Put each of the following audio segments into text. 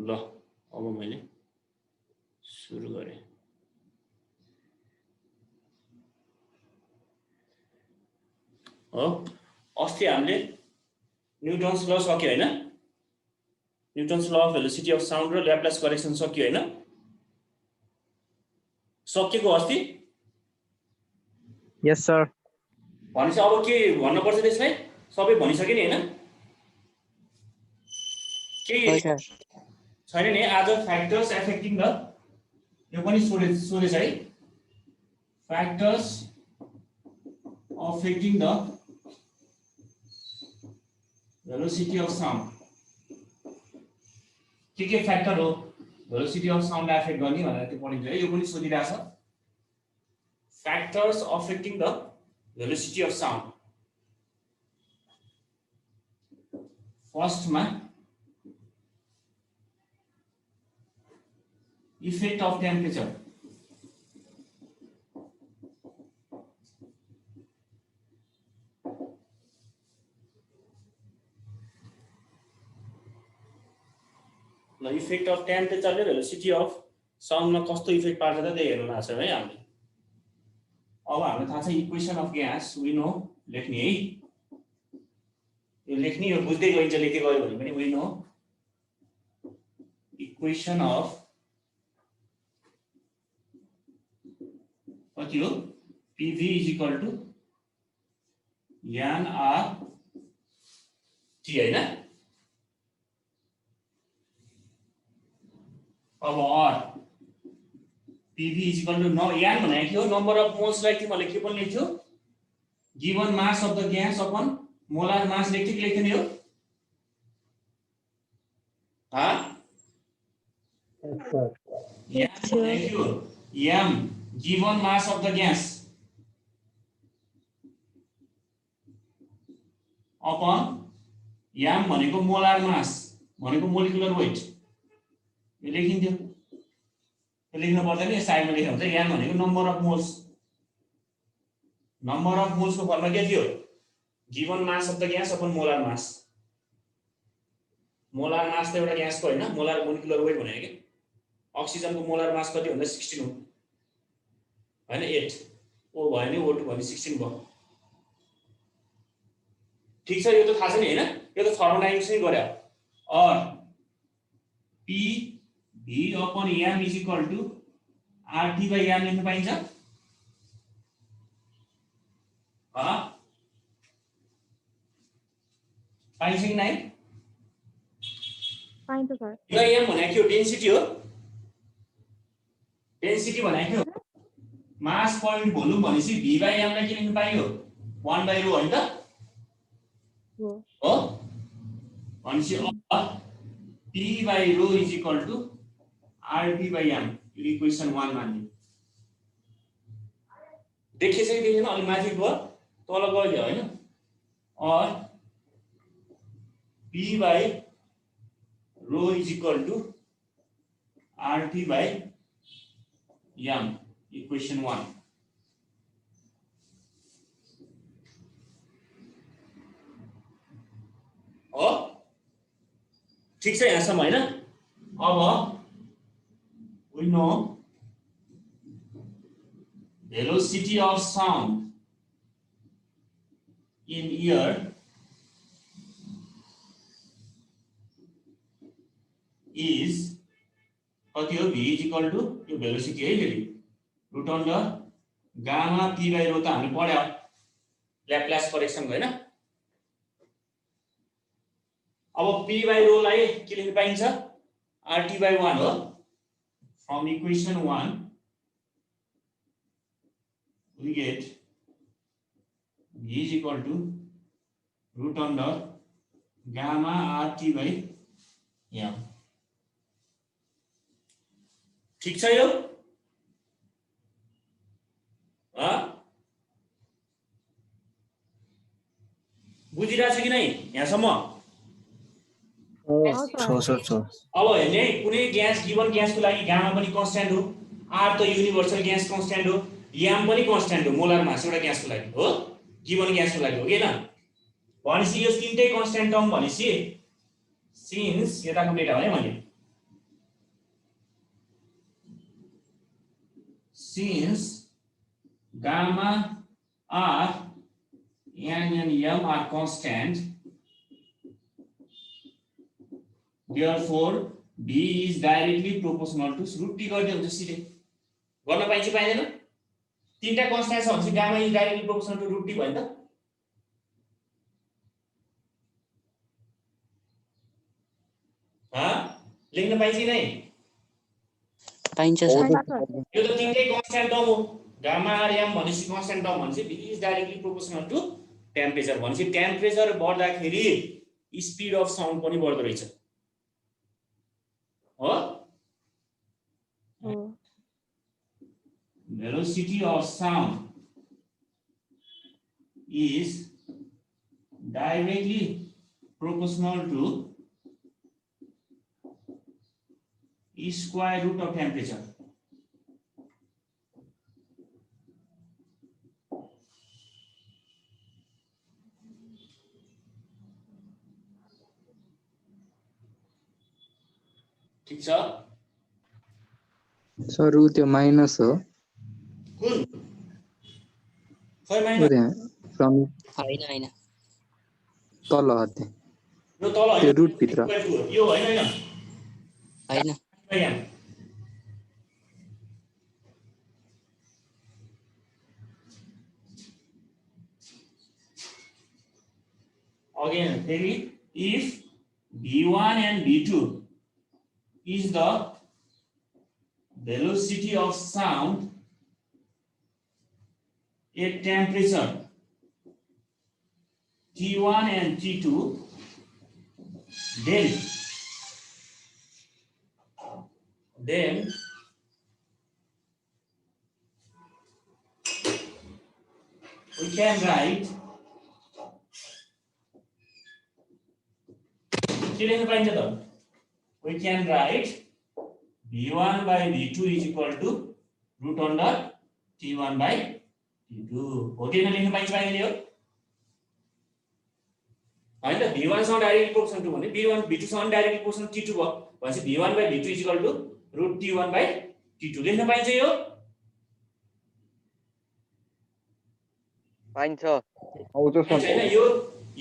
ल अब मैले सुरु गरेँ। हो अस्ति हामीले न्युटन्स ल सक्यो हैन? Newton's law of velocity of sound र ल्याप्लास करेक्सन सक्यो हैन? सकेको अस्ति? यस सर। भनेपछि अब के भन्नुपर्छ त्यसलाई? सबै भनिसके नि हैन? के छैन नि आज फ्याक्टर्स एफेक्टिङ द यो पनि सोधेछ है। Factors affecting the velocity of sound. के फ्याक्टर हो भेलोसिटी अफ साउन्डलाई एफेक्ट गर्ने भनेर त्यो पढिन्छ है। यो पनि सोधिरहेछ। Factors affecting the velocity of sound. फर्स्टमा इफेक्ट अफ टेम्परेचर। ल इफेक्ट अफ टेम्परेचरले भेलोसिटी अफ साउन्डमा कस्तो इफेक्ट पार्छ त त्यही हेर्नु लाग्छ है हामीले। अब हामीलाई थाहा छ equation of gas we know लेख्ने है। यो लेख्ने यो बुझ्दै गइन्छ लेख्दै गयो भने पनि वी नो इक्वेसन अफ कति हो PV is equal to nRT हैन। अब R PV is equal to n भनेको के हो नम्बर अफ मोल्सलाई तिमीले के पनि लेख्थ्यौ given mass of the gas upon molar mass लेख्थ्यौ कि लेख्थेन यो? m given mass of the gas upon m भनेको मोलार मास भनेको मोलिकुलर वेट। यो लेखिन्थ्यो। यो लेख्नु पर्दैन यो साइडमा लेख्नु हुन्छ। m भनेको number of moles. Number of moles को फर्मुला के थियो given mass of the gas upon molar mass. Molar mass त एउटा ग्यासको हैन मोलार मोलिकुलर वेट भनेको के। अक्सिजन को मोलार मास कति भन्दा 16 हो हैन 8 ओ भयो नि O2 भने 16 भयो। ठीक छ यो त थाहा छ नि हैन? यो त थर्मोडायनामिक्स नै गर्यो। और PV upon m is equal to RT by m लेख्न पाइन्छ? पाइन्छ कि नाइ? पाइन्छ सर। यो m भनेको के हो डेन्सिटी हो। डेन्सिटी भनेको मास पॉइंट भोल्युम भनेपछि v बाइ m लाई के लेख्न पाइयो 1 बाइ रो हैन त? हो भनेपछि p by rho is equal to RT by m equation 1 मान्ने। देखिए चाहिँ देखेन अलि माथि गयो तल गयो हैन? और p by rho is equal to RT by m equation 1। हो ठीक छ यहाँसम्म हैन? अब we know velocity of sound in ear is कति हो v इज इक्वल टु यो भेलोसिटी है फेरि root under gamma p by rho त हामीले पढ्यो ल्याप्लास करेक्सन हैन? अब p बाइ रो लाई के लेख्न पाइन्छ RT बाइ 1 हो। From equation 1 we get v is equal to root under gamma RT by m। ठीक छ यो? बुझिरहेछ कि नै यहाँसम्म? अब हेर्ने कुनै ग्यास गिवन ग्यासको लागि गामा पनि कन्स्ट्यान्ट हो R त युनिभर्सल ग्यास कन्स्ट्यान्ट हो m पनि कन्स्ट्यान्ट हो मोलार मास एउटा ग्यासको लागि हो गिवन ग्यासको लागि हो के न? भनेपछि यो तीनटै कन्स्ट्यान्ट टर्म भनेपछि सिन्स यताको डेटा भने मैले since gamma r n and m are constant, therefore d is directly proportional to root t गर्दै हुन्छ सिधै गर्न पाइन्छ पाइदैन तीनटा कन्स्ट्यान्ट छ भने gamma is directly proportional to root T भयो नि त लेख्न पाइन्छ कि नै पाइन्छ सर यो त तीनटै कन्स्ट्यान्ट टर्म हो गामा आर एम भनेपछि कन्स्ट्यान्ट टर्म भनेपछि B is directly proportional to temperature भनेपछि टेम्परेचर बढ्दाखेरि स्पिड अफ साउन्ड पनि बढ्दो रहेछ हो velocity of sound is directly proportional to square root of temperature. ठीक छ सर उ त्यो माइनस हो कुन खै माइनस फ्रम हैन हैन तल हते यो तल त्यो रुट भित्र यो हैन हैन हैन again maybe if v1 and v2 is the velocity of sound at temperature T1 and T2, then we can write we can write v1 by v2 is equal to root under t1 by t2 हो कि लेख्न पाइन्छ पाइदैन यो हैन त v1 सँग directly proportional to भने v1 v2 सँग डाइरेक्टली प्रोपोर्सनल t2 भयो भनेपछि v1 by v2 is equal to root t1 by t2 लेख्न पाइन्छ यो पाइन्छ आउँछ सर हैन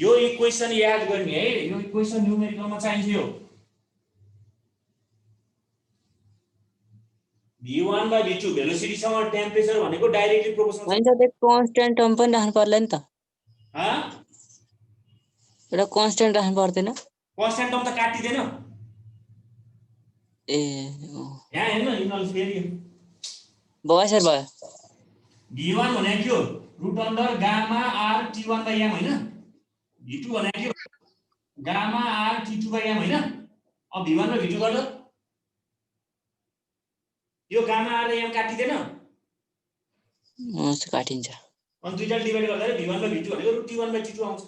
यो इक्वेसन याद गर्ने है यो इक्वेसन न्यूमेरिकलमा चाहिन्छ यो v1 by v2 भेलोसिटी सँग टेम्परेचर भनेको डाइरेक्टली प्रोपोर्सनल हैन त्यो कन्स्ट्यान्ट टर्म पनि राख्नु पर्ला नि त एउटा कन्स्ट्यान्ट राख्नु पर्दैन कन्स्ट्यान्ट टर्म त काटिदैन ए यहाँ हेर्न इनल फेरि भयो सर भयो v1 भनेको के हो root under gamma r t1 by m हैन v2 भनेको के हो gamma r t2 by m हैन अब v1 र v2 गर्दा यो गामा r र m काटिदैन काटिन्छ अनि दुईटाले डिभाइड गर्दा v1 र v2 भनेको रुट t1 by t2 आउँछ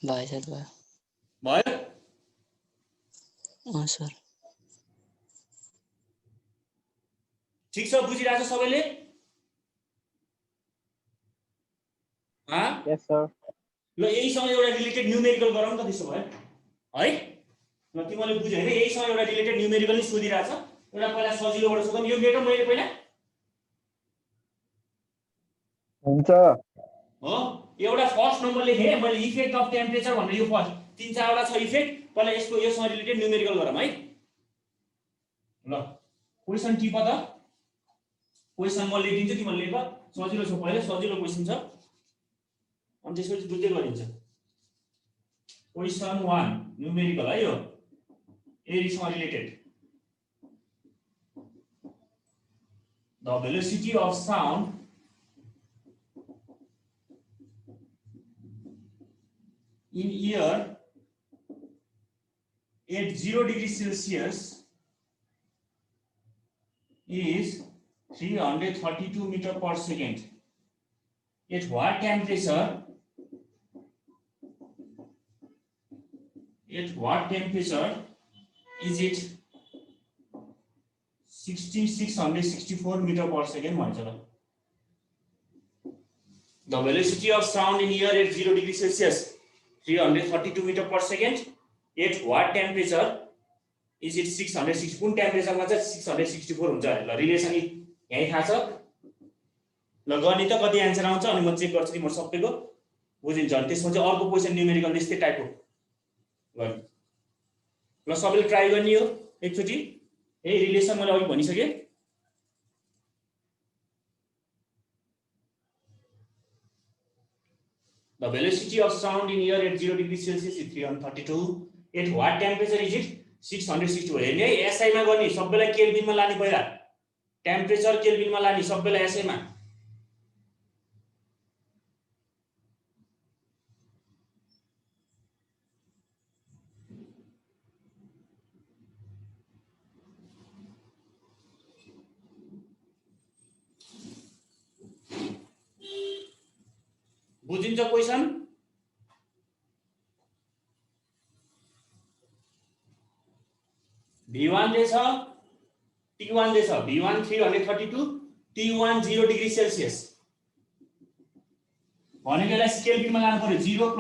भयो सर भयो भयो सर ठीक छ बुझिराछ सबैले यस सर ल यहीसँग एउटा रिलेटेड न्यूमेरिकल गरौँ त त्यसो भए है ल तिमीले बुझ्यौ हैन यहीसँग एउटा रिलेटेड न्यूमेरिकल नि सोधिराछ एउटा पहिला सजिलोबाट सोधौँ यो मेटो मैले पहिला हुन्छ हो एउटा फर्स्ट नम्बर लेखे मैले इफेक्ट अफ टेम्परेचर भनेर यो फर्स्ट तीन चारवटा छ इफेक्ट पहिला यसको योसँग रिलेटेड न्यूमेरिकल गरौँ है ल क्वेशन टिप त क्वेशन म लेखिदिन्छु तिमीले लेख सजिलो छ पहिला सजिलो क्वेशन छ अनि त्यसपछि बुझ्दै गरिन्छ क्वेशन 1 न्यूमेरिकल है यो एरीसँग related the velocity of sound in air at 0 degrees Celsius is 332 meter per second. At what temperature? At what temperature is it 6664 meter per second? The velocity of sound in air at 0 degrees Celsius 332 meter per second. At what temperature is it 660? कुन टेम्परेचरमा चाहिँ 664 हुन्छ ल relation यही थाहा छ ल गर्ने त कति आन्सर आउँछ अनि म चेक गर्छु तिम्रो सबैको बुझिन्छ अनि त्यसपछि अर्को क्वेशन न्यूमेरिकल त्यस्तै टाइपको गर्ने ल सबैले ट्राई गर्ने हो एकचोटि यही रिलेसन मैले अघि भनिसकेँ The velocity of sound in air at 0 degrees Celsius is 332. At what temperature is it? 660. हेर्ने है SI मा गर्ने सबैलाई केल्भिनमा लाने पहिला टेम्परेचर केल्भिनमा लाने सबैलाई SI मा बुझिन्छ क्वेशन V1 जे छ T1 जे छ V1 332 T1 0 डिग्री सेल्सियस भनेको यसलाई केल्भिनमा लानु पर्यो 0 +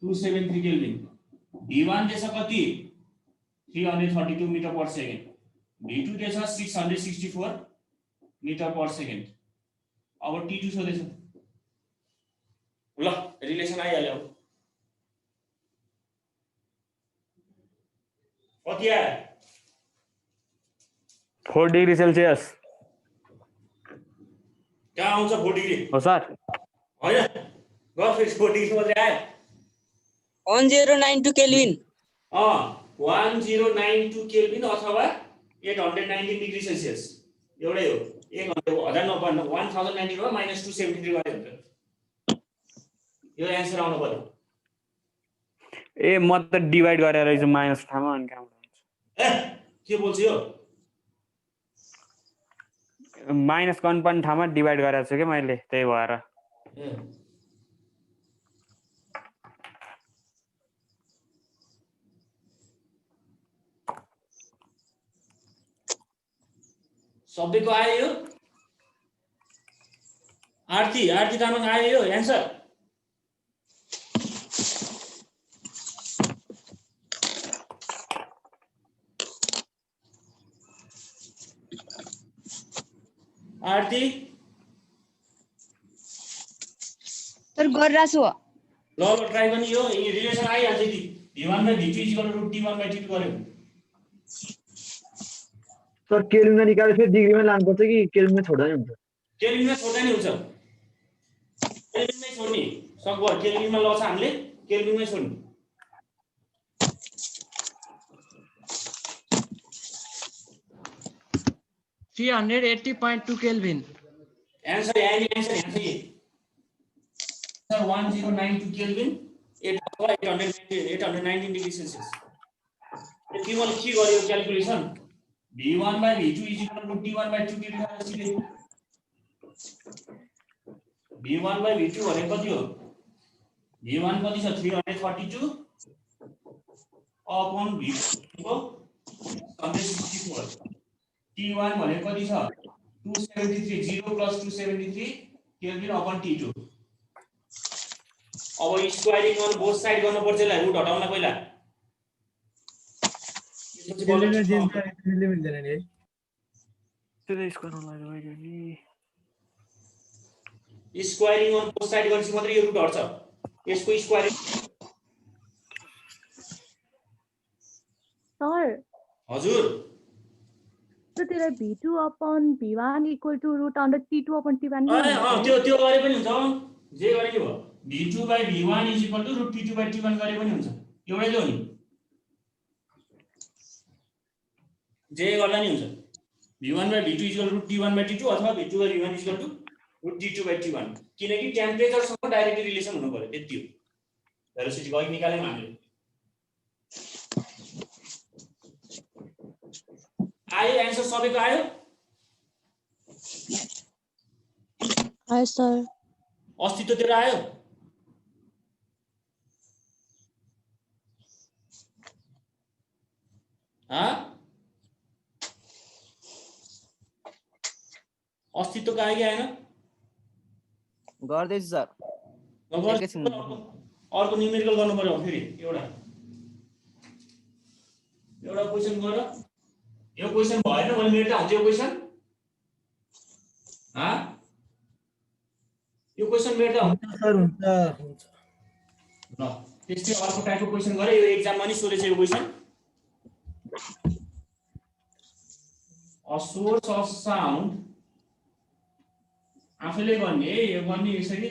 273 केल्भिन V1 जे छ कति 332 मिटर पर सेकेन्ड V2 जे छ 664 मिटर पर सेकेन्ड अब T2 सोध्दैछ ल रिलेसन आइहाल्यो कति आयो 4 डिग्री सेल्सियस कहाँ आउँछ 4 डिग्री हो सर हैन गफ 4 डिग्री मात्रै आयो 1092 केल्भिन 1092 केल्भिन अथवा 819 डिग्री सेल्सियस एउटै हो 1090 1090 मा -273 गरे हुन्छ यो आन्सर आउनु पर्यो ए म त डिभाइड गरेर रहेछु माइनस ठाउँमा अनि कहाँबाट हुन्छ ए के बोल्छ यो माइनस 51 ठाउँमा डिभाइड गरेर छु के मैले त्यही भएर सबैको आयो यो आरती तामाङ आयो यो एन्सर आरती सर गरिरहेको छु ल ट्राई गर्ने यो रिलेसन आइहाल्छ नि V1 / V2 = T1/T2 गर्यो सर केल्भिनमा निकालेर फेरि डिग्रीमा लानुपर्छ कि केल्भिनमा छोड्दा नि हुन्छ केल्भिनमा छोड्दा नि हुन्छ केल्भिनमै छोड्ने सकभर केल्भिनमा लछ हामीले केल्भिनमै छोड्ने $380.2 आन्सर यहाँ छ सर 1092 केल्भिन 819 डिग्री सेल्सियस यति मैले के गर्यो क्याल्कुलेसन V1/V2 = T1/2 V1/V2 भनेको कति हो V1 कति छ 332 अपॉन V2 को 164 T1 भनेको कति छ 273 0 + 273 केल्भिन अपॉन T2 अब स्क्वायरिङ अन बोथ साइड गर्न पर्छ यसलाई रुट हटाउन पहिला स्क्वायरिङ अन बोथ साइड गरेपछि मात्रै यो रुट हट्छ यसको स्क्वायरिङ सर हजुर So there are V2/V1 equal to √T2/T1. त्यो गरे पनि हुन्छ जे गरे नि भयो V2/V1 = √T2/T1 गरे पनि हुन्छ एउटै हो नि जे गर्दा नि हुन्छ V1/V2 = √T1/T2 अथवा V2/V1 = √T2/T1 किनकि टेम्परेचरसँग डाइरेक्टली रिलेसन हुनु पर्यो त्यति हो भेलोसिटी गइ निकाल्यौं हामीले आयो आन्सर सबैको आयो सर अस्तित्वतिर आयो अस्तित्वको आयो कि आएन गर्दैछु सर अर्को न्युमेरिकल गर्नु पर्यो फेरि एउटा क्वेशन गर यो क्वेशन भएन मैले मेट्दा हुन्छ यो क्वेशन यो क्वेशन मेट्दा हुन्छ सर हुन्छ ल त्यस्तै अर्को टाइपको क्वेशन गरे यो एक्जाममा नि सोधेछ यो question a source of sound आफैले गर्ने यो गर्ने यसरी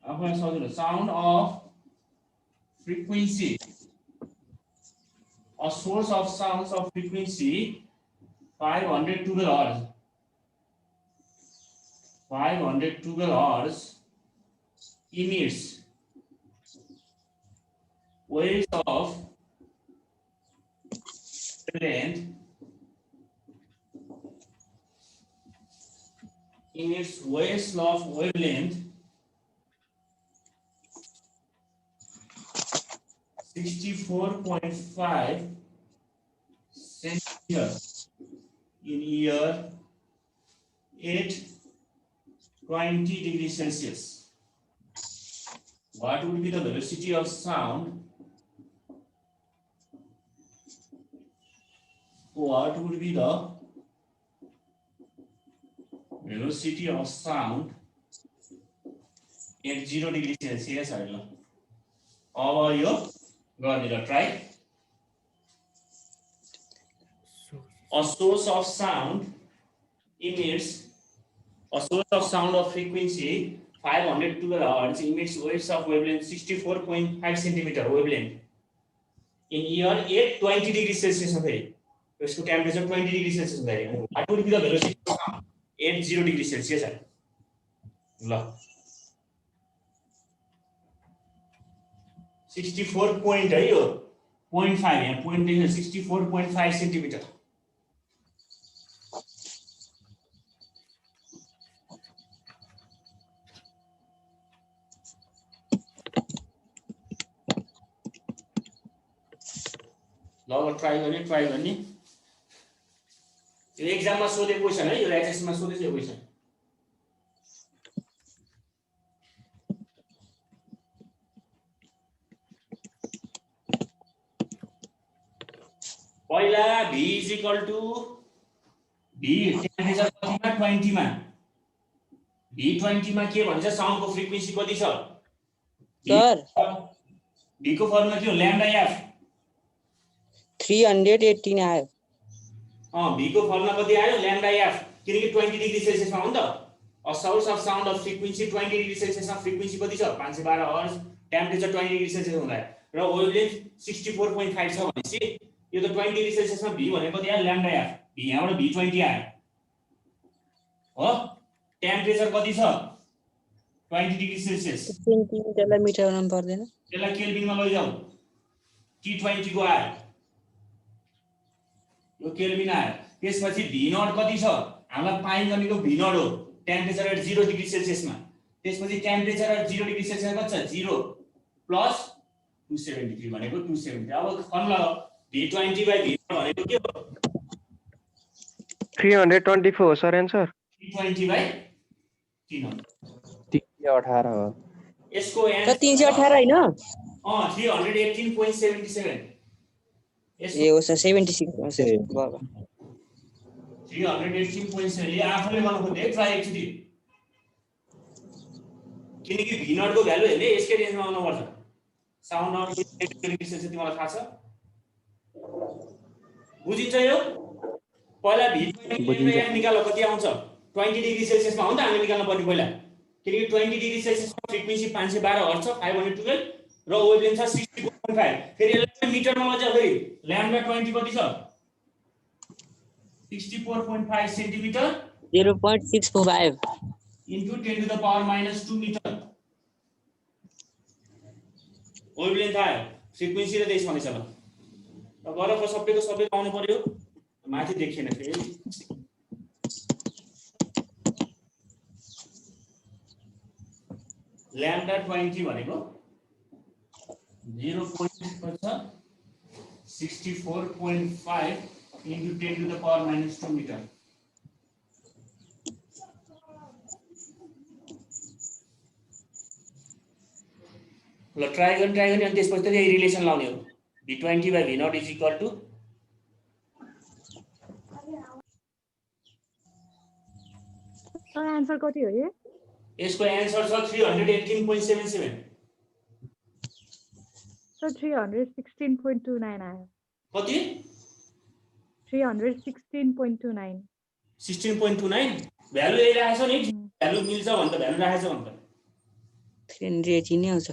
आफैलाई सजिलो sound of frequency a source of sounds of frequency 512 hertz 512 hertz emits waves of length emits waves of wavelength 64.5 centimeters in year 820 degrees Celsius. What would be the velocity of sound? What would be the velocity of sound at 0 degrees Celsius? अब यो गर्दिन try. A source of sound emits a source of sound of frequency 512 hertz emits waves of wavelength 64.5 centimeter wavelength in year 820 degrees Celsius of फेरि यसको temperature 20 degree Celsius हुँदैन what would be the velocity of sound 80 degree Celsius है ल 64 point है यो 0.5 यहाँ point देख्न 64.5 centimetre ल ट्राई गर्ने यो एक्जाममा सोधेको क्वेशन है यो एचएससीमा सोधेछ यो क्वेशन पहिला v v टेम्परेचर कतिमा 20 मा v20 मा के भन्छ साउन्डको फ्रिक्वेन्सी कति छ सर v को फर्मुला के हो लैम्डा एफ 318 आयो v को फर्मुला कति आयो लैम्डा एफ किनकि 20 डिग्री सेल्सियस मा हो नि त a source of sound of frequency 20 degree Celsius मा फ्रिक्वेन्सी कति छ 512 हर्ट्ज टेम्परेचर 20 डिग्री सेल्सियस हुँदा र वेभलेन्थ 64.5 छ भनेपछि यो त 20 डिग्री सेल्सियस मा v भनेको कति आयो लैम्डा एफ v यहाँबाट v20 आयो हो टेम्परेचर कति छ 20 डिग्री सेल्सियस सेन्टिमिटरलाई मिटर बनाउनु पर्दैन त्यसलाई केल्भिनमा लैजाऊ T20 को आयो यो केल्भिन आयो त्यसपछि v नट कति छ हामीलाई फाइन्ड गर्नेको v नट हो टेम्परेचर एट 0 डिग्री सेल्सियस मा त्यसपछि टेम्परेचर एट 0 डिग्री सेल्सियस कति छ 0 प्लस 273 भनेको 270 अब formula v20 by v not भनेको के हो 324 सर आन्सर T20 by 300 318 हो यसको सर एन्सर 318 हैन 318.77 ए हो सर 76 हो सर 318.7 ले आफैले गर्नु खोज्दै ट्राई एकचोटी किनकि v नट को भ्यालु हेर्ने यसकै रेन्जमा आउनु पर्छ साउन्ड नट डिग्री सेल्सियस तिमीलाई थाहा छ बुझिन्छ यो पहिला v निकाल्नु कति आउँछ 20 डिग्री सेल्सियस मा हो नि त हामी निकाल्नु पर्ने पहिला किनकि 20 डिग्री सेल्सियस मा फ्रिक्वेन्सी 512 हर्ट्ज छ 512 र वेभलेन्थ छ 64.5 फेरि यसलाई मिटरमा लजाऊ फेरि ल्याम्डा 20 कति छ 64.5 centimetre 0.645 into 10 to the power minus 2 meter wavelength आयो फ्रिक्वेन्सी र देश भनेछ ल गरको सबैको सबै आउनु पर्यो माथि देखिएन फेरि ल्याम्डा 20 भनेको 0.64.5 into 10 to the power minus 2 meter ल ट्राई गर्ने अनि त्यसपछि त यही रिलेसन लाउने हो v20 by v0 is equal to sir answer कति हो यो यसको एन्सर छ 318.77 सर 316.29 आयो कति 316.29 16.29 भ्यालु यही राखेछ नि भ्यालु मिल्छ भने त भ्यालु राखेछ भने त 318 नै आउँछ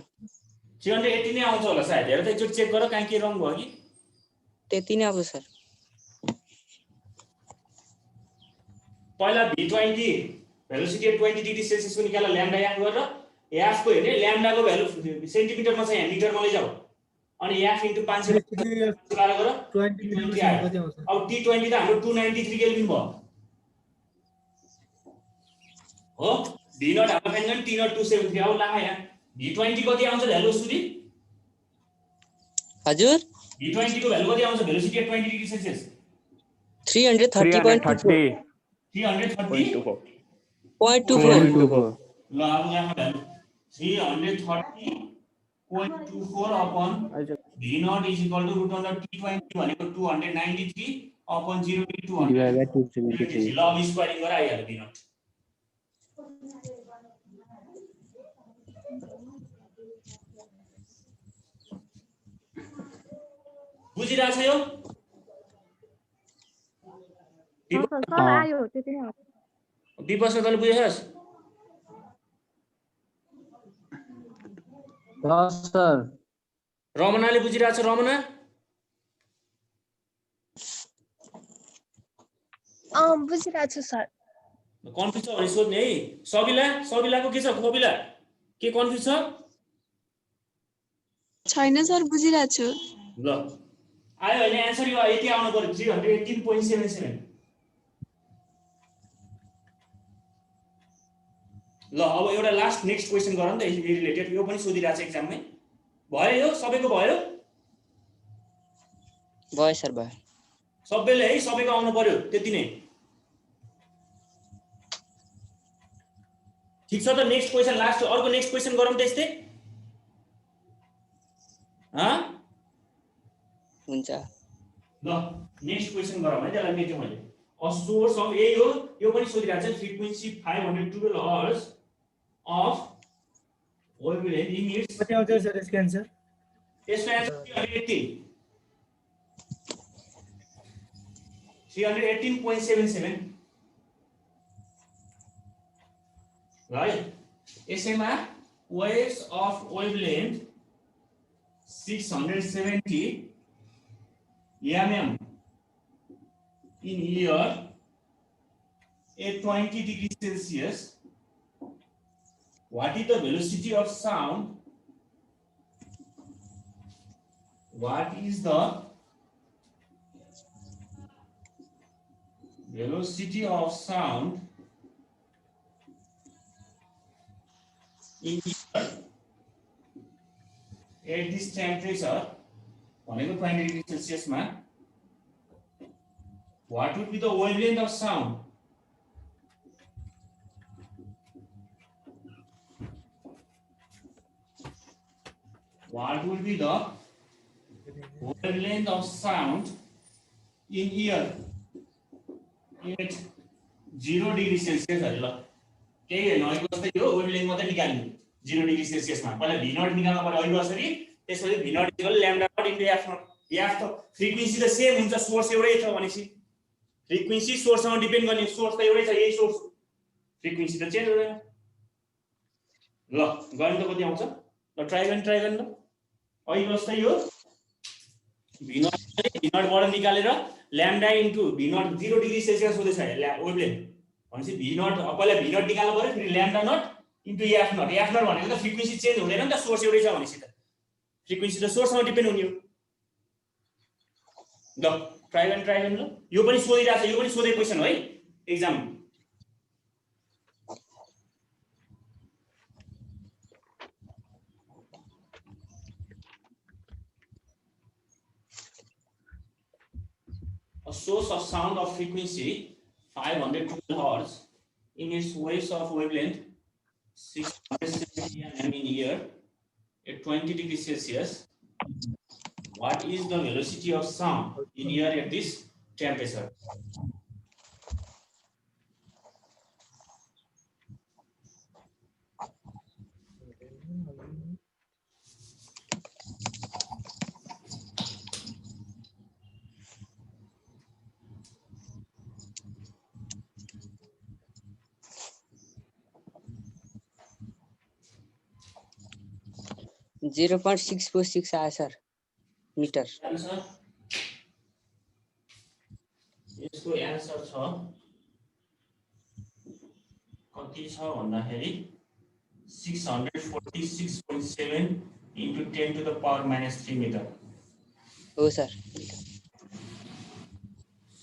380 नै आउँछ होला सायद हेर त एकचोटि चेक गर कहाँ के रङ भयो कि त्यति नै आउँछ सर पहिला V20 भेलोसिटी 20 डिग्री सेल्सियस को निकाल ल्याम्डा याफ गरेर याफ को हेर्ने ल्याम्डा को भ्यालु सेन्टिमिटरमा छ यहाँ मिटरमा लैजाऊ अनि याफ * 500 गरे गर 20 आयो अब T20 त हाम्रो 293 केल्भिन भयो हो V0 हाम्रो फाइन T0 273 अब लामा यहाँ V20 कति आउँछ भ्यालु सुधी हजुर V20 को भ्यालु कति आउँछ भेलोसिटी 20 डिग्री सेल्सियस 330.24 330.24 ल अब यहाँ भ्यालु 330.24 अपन V0 = √T20 भनेको 293 अपन 0.200 ल अब स्क्वायरिङ गरे आइहाल्यो V0 बुझिरा छ यो सर आयो त्यति नै हो विपस तले बुझेछस् सर रमनाले बुझिरा छ रमना बुझिरा छु सर कन्फ्युज छ भने सोध्ने है सबिलाको के छ खोबिला के कन्फ्युज छ छैन सर बुझिरा छु ल आयो हैन आन्सर यो यति आउनु पर्यो 318.77 ल अब एउटा लास्ट नेक्स्ट क्वेशन गरौँ त यसले रिलेटेड यो पनि सोधिरहेछ एक्जाममै भयो यो सबैको भयो सर भयो सबैले है सबैको आउनु पर्यो त्यति नै ठीक छ त नेक्स्ट क्वेशन लास्ट अर्को नेक्स्ट क्वेशन गरौँ त यस्तै हुन्छ ल नेक्स्ट क्वेशन गरौँ है त्यसलाई मेट्यो मैले अ सोर्स अफ यही हो यो पनि सोधिरहेछ frequency 512 hertz of wavelength emits कति आउँछ सर यसको आन्सर यसको आन्सर 318.77 right यसैमा waves of wavelength 670 mm in year at 20 degrees Celsius. What is the velocity of sound? What is the velocity of sound in air at this temperature? भनेको 20 degree Celsius मा what would be the wavelength of sound? What would be the wavelength of sound in air at 0 degree Celsius? ल केही हैन अहिले जस्तै यो wavelength मात्रै निकाल्नु 0 डिग्री सेल्सियस मा पहिला V0 निकाल्नु पर्यो अहिले कसरी त्यसपछि V0 = lambda naught into f naught f त फ्रिक्वेन्सी त सेम हुन्छ सोर्स एउटै छ भनेपछि फ्रिक्वेन्सी सोर्ससँग डिपेन्ड गर्ने सोर्स त एउटै छ यही सोर्स फ्रिक्वेन्सी त चेन्ज हुँदैन ल गर्ने त कति आउँछ ल ट्राई गर्न ल अहिले जस्तै यो V0 बाट निकालेर lambda into V0 0 degree Celsius हुँदैछ वेभलेन्थ भनेपछि V0 पहिला V0 निकाल्नु पर्यो फेरि lambda naught into f naught भनेको त फ्रिक्वेन्सी चेन्ज हुँदैन नि त सोर्स एउटै छ भनेपछि त फ्रिक्वेन्सी त सोर्ससँग डिपेन्ड हुने हो ल ट्राई गर्न ल यो पनि सोधिरहेछ यो पनि सोधे क्वेशन हो है exam A source of sound of frequency 512 hertz emits waves of wavelength 670 mm in air at 20 degrees Celsius. What is the velocity of sound in air at this temperature? 0.646 आयो सर मिटर आन्सर यसको answer छ कति छ भन्दाखेरि 646.7 into 10 to the power minus 3 meter. हो sir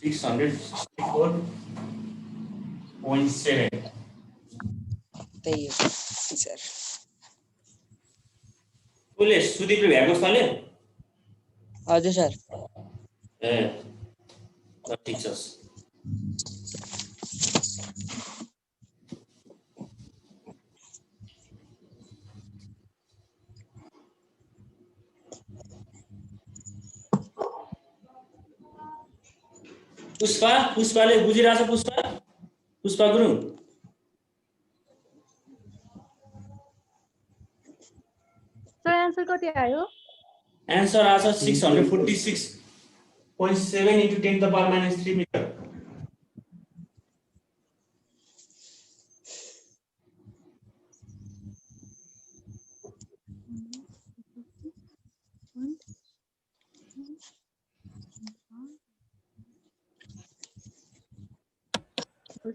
664.7. त्यही हो sir उसले सुदीपले भ्याएको स्थले हजुर सर ए ल ठिक छ पुष्पाले बुझिरहेछ पुष्पा गुरुङ सर एन्सर कति आयो एन्सर आछ 646.7 into 10 to the power minus 3 meter.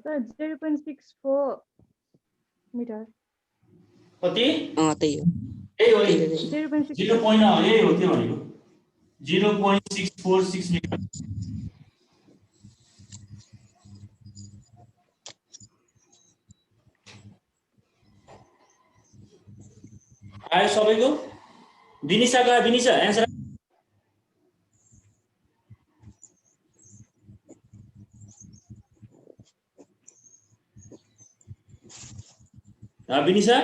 Sir 0.64 metre कति त्यही हो यही हो 0.6 0 point यही हो त्यो भनेको 0.646 मिटर आयो सबैको विनिशा एन्सर विनिशा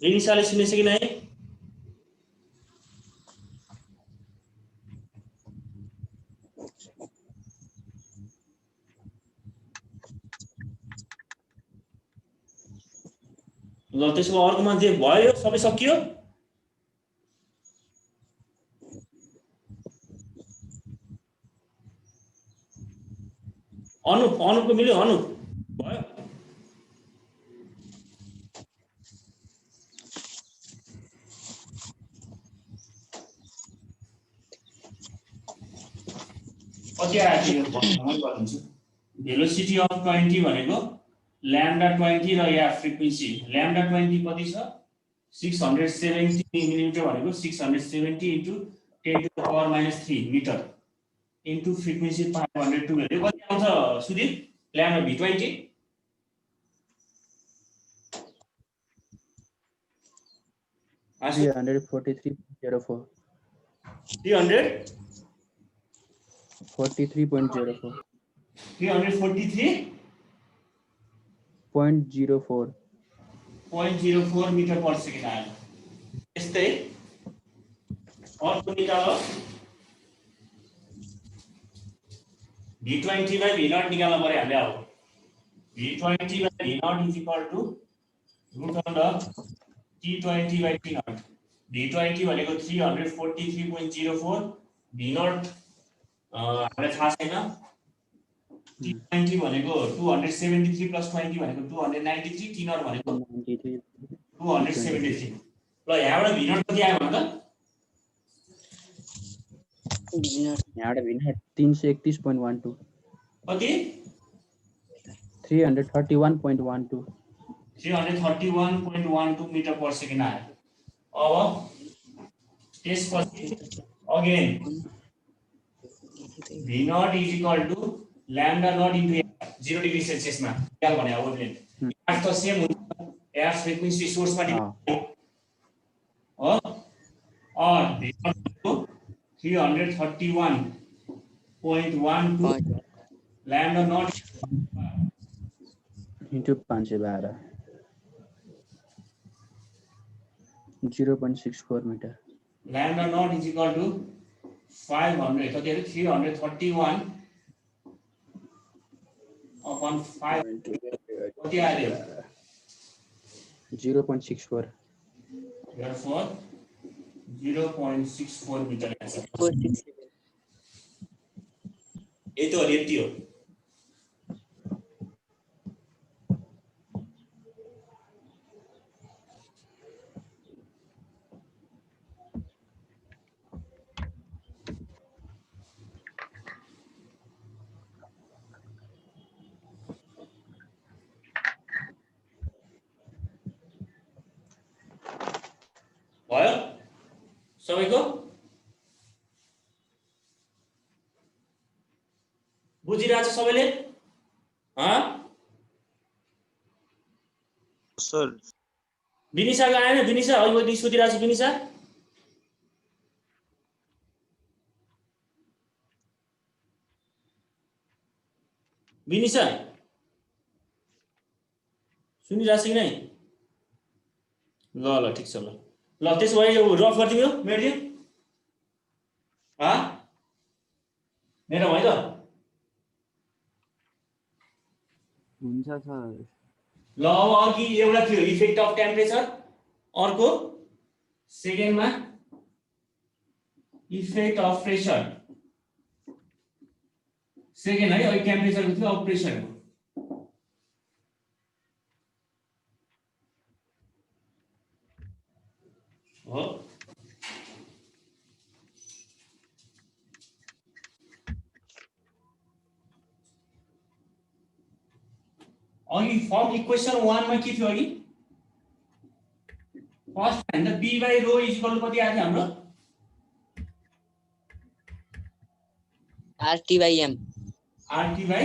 विनिशाले सुनेछ कि नै ल त्यसो भए अर्कोमा जे भयो सबै सकियो अनुपको मिल्यो भयो कति आयो भेलोसिटी अफ 20 भनेको lambda 20 र या फ्रिक्वेन्सी lambda 20 कति छ 670 मिलिमिटर भनेको 670 into 10 to the power minus 3 metre into frequency 502 यो कति आउँछ Sudeep lambda v20 343.04 343.04 0.04 metre per second आयो यस्तै अर्को निकाल्नु v20 by v0 निकाल्नु पर्यो हामीले अब v20 by v0 is equal to root under t20 by t0 v20 भनेको 343.04 v0 हामीलाई थाहा छैन t20 भनेको 273 plus 20 भनेको 293 t0 भनेको 273 ल यहाँबाट v0 कति आयो भन्दा यहाँबाट भिन्न 331.12 कति 331.12 331.12 मिटर पर सेकेन्ड आयो अब त्यसपछि again v0 is equal to lambda naught into f 0 degree Celsius मा क्या भने वेभलेन्थ f त सेम हुन्छ f फ्रिक्वेन्सी सोर्स मा हो और v0 को 331.12 lambda naught into 512 0.64 meter lambda naught is equal to 500 कति हो 331 upon 5 कति आयो 0.64 therefore 0.64 meter आन्सर यही त हो यति हो भयो सबैको बुझिरहेछ सबैले सर विनिशाको आएन विनिशा अहिले सोधिरहेको छु विनिशा विनिशा सुनिरहेछ कि नै ल ल ठिक छ ल ल त्यसो भए यो रफ गरिदियो मेडियम मेरो भयो त हुन्छ सर ल अब अघि एउटा थियो इफेक्ट अफ टेम्परेचर अर्को सेकेन्डमा इफेक्ट अफ प्रेसर सेकेन्ड है अहिले टेम्परेचरको थियो अब प्रेसरको हो अघि फर्म इक्वेसन 1 मा के थियो अघि फर्स्ट हैन त p by rho is equal to कति आयो हाम्रो RT by M. RT by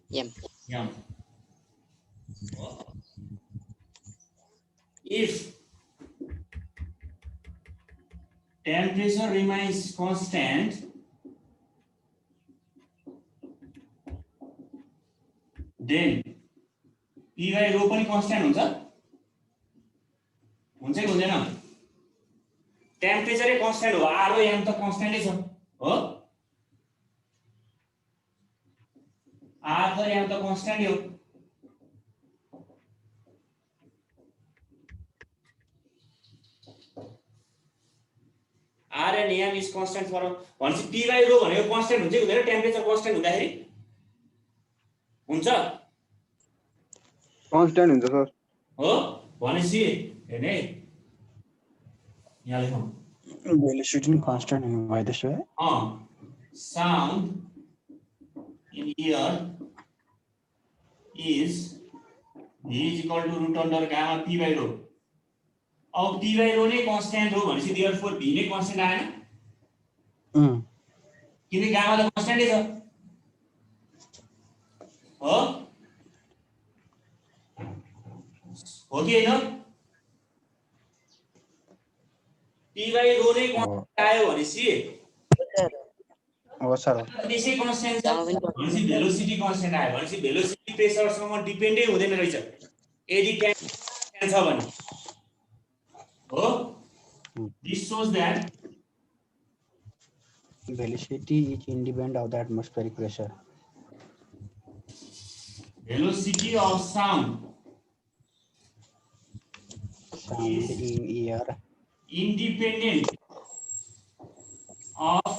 M. M. If temperature remains constant, then P by rho पनि constant हुन्छ कि हुँदैन टेम्परेचर constant हो R र M त constant छ हो R र M त constant हो R and M is constant for भनेपछि P by rho भनेको constant हुन्छ कि हुँदैन टेम्परेचर constant हुँदाखेरि हुन्छ कन्स्ट्यान्ट हुन्छ सर हो भनेपछि हेर्नु है यहाँ लेखौँ भेलोसिटी कांस्टेंट है भाई this way sound in ear is V is equal to root under gamma P by rho अब P by rho नै constant हो भनेपछि therefore V नै constant आएन किन गामा त constant छ हो कि हैन P by rho नै constant आयो भनेपछि हो सर त्यसै constant छ भनेपछि भेलोसिटी constant आयो भनेपछि भेलोसिटी प्रेसरसँग डिपेन्डै हुँदैन रहेछ यदि constant छ भने हो this shows that velocity is independent of the atmospheric pressure velocity of sound in air independent of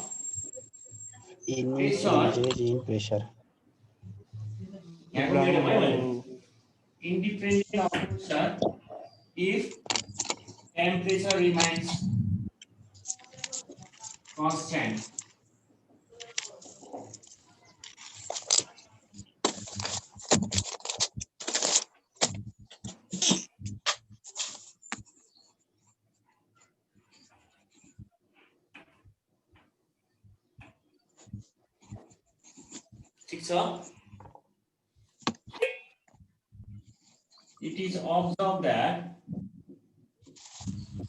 changes in pressure independent of pressure if temperature remains constant ठीक छ it is observed that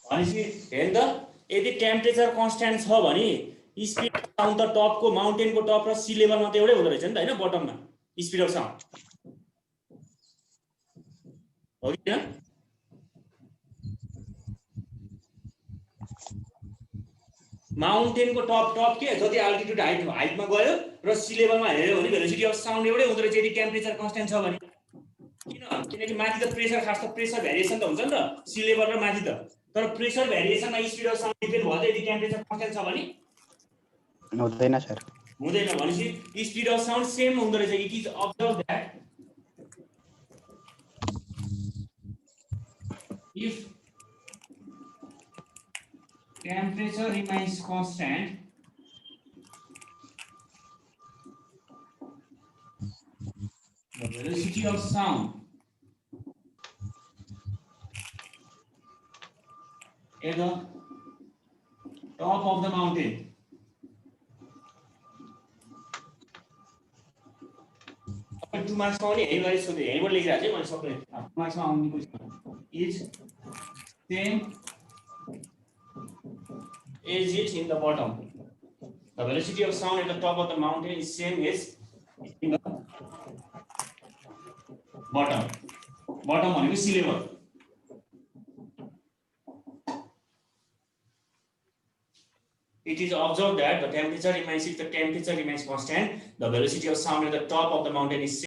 भनेपछि हेर्नु त यदि temperature constant छ भने speed of sound त टपको माउन्टेनको top र सी लेभलमा त एउटै हुँदो रहेछ नि त हैन बटममा स्पिड अफ साउन्ड हो कि हैन माउन्टेनको टप के जति अल्टिट्युड हाइटमा गयो र सी लेभलमा हेर्यो भने भेलोसिटी अफ साउन्ड एउटै हुँदो रहेछ यदि टेम्परेचर कन्स्ट्यान्ट छ भने किनकि माथि त प्रेसर खास त प्रेसर भेरिएसन त हुन्छ नि त सी लेभल र माथि त तर प्रेसर भेरिएसनमा स्पिड अफ साउन्ड डिपेन्ड भयो त यदि टेम्परेचर कन्स्ट्यान्ट छ भने हुँदैन सर हुँदैन भनेपछि स्पिड अफ साउन्ड सेम हुँदो रहेछ. It is observe that if temperature remains constant, the velocity of sound at the top of the mountain अब 2 मार्क्स पाउने यहीँबाट सोधे यहीँबाट लेखिरहेको छु मैले सबै 2 मार्क्समा आउने question is same as it in the bottom. The velocity of sound at the top of the mountain is same as in the bottom. Bottom भनेको sea level. It is observed that the temperature remains constant. The velocity of sound at the top of the mountain is